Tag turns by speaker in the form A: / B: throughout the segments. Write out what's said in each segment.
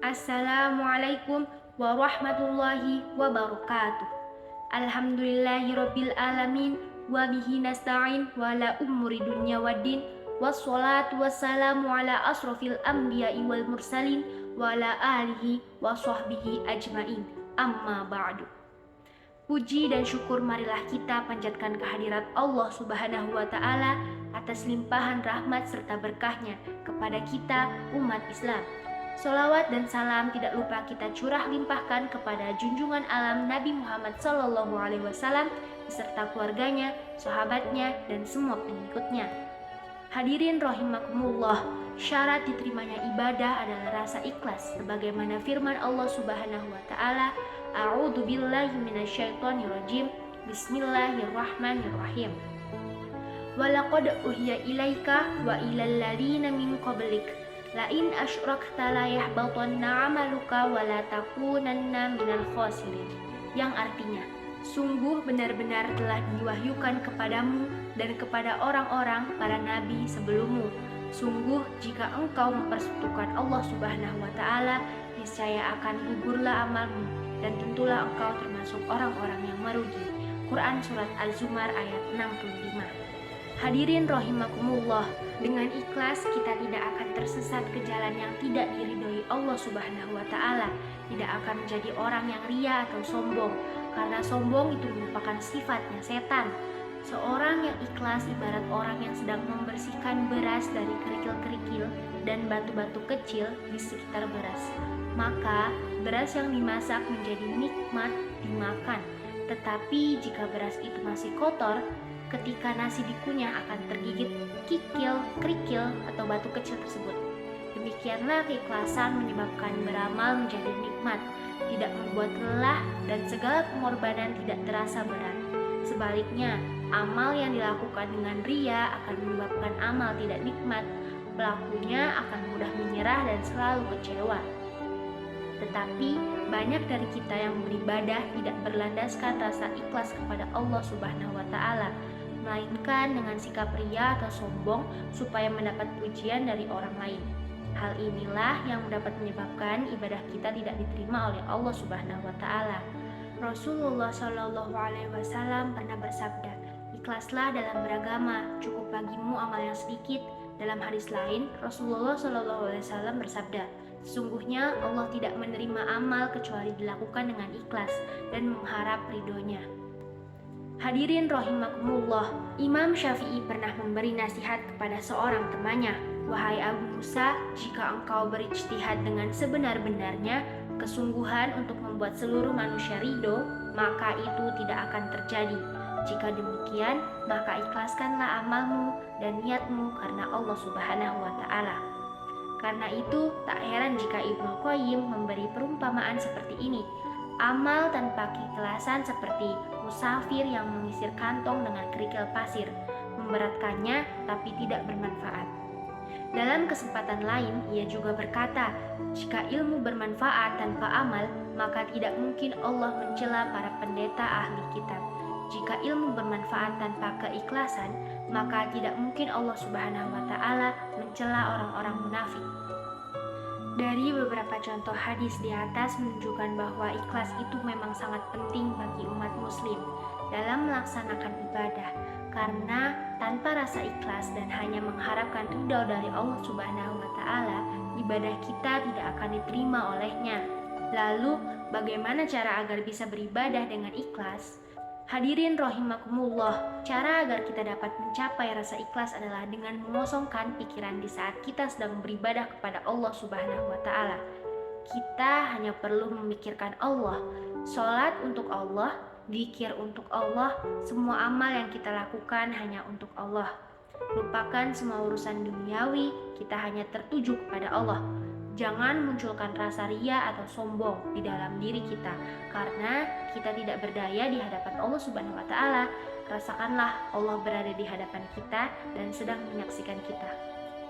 A: Assalamualaikum warahmatullahi wabarakatuh. Alhamdulillahirabbil alamin wa bihi nasta'in wa ala umuri dunya waddin wassalatu wassalamu ala asrofil anbiya'i wal mursalin wa ala alihi wa sahbihi ajmain. Amma ba'du. Puji dan syukur marilah kita panjatkan kehadirat Allah Subhanahu wa taala atas limpahan rahmat serta berkahnya kepada kita umat Islam. Sholawat dan salam tidak lupa kita curah limpahkan kepada junjungan alam Nabi Muhammad SAW beserta keluarganya, sahabatnya, dan semua pengikutnya. Hadirin rahimakumullah, syarat diterimanya ibadah adalah rasa ikhlas sebagaimana firman Allah Subhanahu wa taala, A'udzu billahi minasyaitonir rajim. Bismillahirrahmanirrahim. Walaqad uhiya ilaika wa ilal ladzina min qablik lain asyrakta la yahbatanna 'amaluka wa la takunanna minal khasirin, yang artinya sungguh benar-benar telah diwahyukan kepadamu dan kepada orang-orang para nabi sebelummu. Sungguh jika engkau mempersekutukan Allah Subhanahu wa taala, niscaya akan gugurlah amalmu dan tentulah engkau termasuk orang-orang yang merugi. Quran surat Az-Zumar ayat 65. Hadirin rahimakumullah, dengan ikhlas kita tidak akan tersesat ke jalan yang tidak diridhoi Allah Subhanahu wa taala, tidak akan menjadi orang yang ria atau sombong, karena sombong itu merupakan sifatnya setan. Seorang yang ikhlas ibarat orang yang sedang membersihkan beras dari kerikil-kerikil dan batu-batu kecil di sekitar beras. Maka beras yang dimasak menjadi nikmat dimakan, tetapi jika beras itu masih kotor, ketika nasi dikunyah akan tergigit kikil, kerikil, atau batu kecil tersebut. Demikianlah keikhlasan menyebabkan beramal menjadi nikmat, tidak membuat lelah, dan segala pengorbanan tidak terasa berat. Sebaliknya, amal yang dilakukan dengan ria akan menyebabkan amal tidak nikmat. Pelakunya akan mudah menyerah dan selalu kecewa. Tetapi banyak dari kita yang beribadah tidak berlandaskan rasa ikhlas kepada Allah Subhanahu wa taala, melainkan dengan sikap ria atau sombong supaya mendapat pujian dari orang lain. Hal inilah yang dapat menyebabkan ibadah kita tidak diterima oleh Allah Subhanahu wa taala. Rasulullah Shallallahu alaihi wasallam pernah bersabda, "Ikhlaslah dalam beragama, cukup bagimu amal yang sedikit." Dalam hadis lain, Rasulullah Shallallahu alaihi wasallam bersabda, "Sesungguhnya Allah tidak menerima amal kecuali dilakukan dengan ikhlas dan mengharap ridhonya." Hadirin rahimakumullah, Imam Syafi'i pernah memberi nasihat kepada seorang temannya, "Wahai Abu Musa, jika engkau berijtihad dengan sebenar-benarnya, kesungguhan untuk membuat seluruh manusia ridho, maka itu tidak akan terjadi. Jika demikian, maka ikhlaskanlah amalmu dan niatmu karena Allah Subhanahu wa taala." Karena itu, tak heran jika Ibnu Qayyim memberi perumpamaan seperti ini. Amal tanpa keikhlasan seperti musafir yang mengisir kantong dengan kerikil pasir, memberatkannya tapi tidak bermanfaat. Dalam kesempatan lain, ia juga berkata, jika ilmu bermanfaat tanpa amal, maka tidak mungkin Allah mencela para pendeta ahli kitab. Jika ilmu bermanfaat tanpa keikhlasan, maka tidak mungkin Allah Subhanahu wa taala mencela orang-orang munafik. Dari beberapa contoh hadis di atas menunjukkan bahwa ikhlas itu memang sangat penting bagi umat muslim dalam melaksanakan ibadah, karena tanpa rasa ikhlas dan hanya mengharapkan ridha dari Allah Subhanahu wa taala, ibadah kita tidak akan diterima olehnya. Lalu, bagaimana cara agar bisa beribadah dengan ikhlas? Hadirin rahimakumullah, cara agar kita dapat mencapai rasa ikhlas adalah dengan mengosongkan pikiran di saat kita sedang beribadah kepada Allah Subhanahu wa taala. Kita hanya perlu memikirkan Allah, sholat untuk Allah, zikir untuk Allah, semua amal yang kita lakukan hanya untuk Allah. Lupakan semua urusan duniawi, kita hanya tertuju kepada Allah. Jangan munculkan rasa ria atau sombong di dalam diri kita, karena kita tidak berdaya di hadapan Allah Subhanahu wa taala. Rasakanlah Allah berada di hadapan kita dan sedang menyaksikan kita.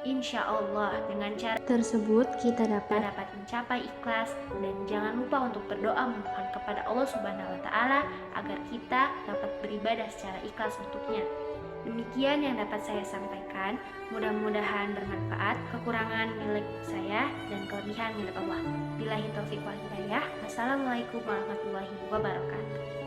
A: Insya Allah dengan cara tersebut kita dapat mencapai ikhlas, dan jangan lupa untuk berdoa memohon kepada Allah Subhanahu wa taala agar kita dapat beribadah secara ikhlas untuknya. Demikian yang dapat saya sampaikan. Mudah-mudahan bermanfaat. Kekurangan milik saya dan kelebihan milik Allah. Billahi taufiq wal hidayah. Assalamualaikum warahmatullahi wabarakatuh.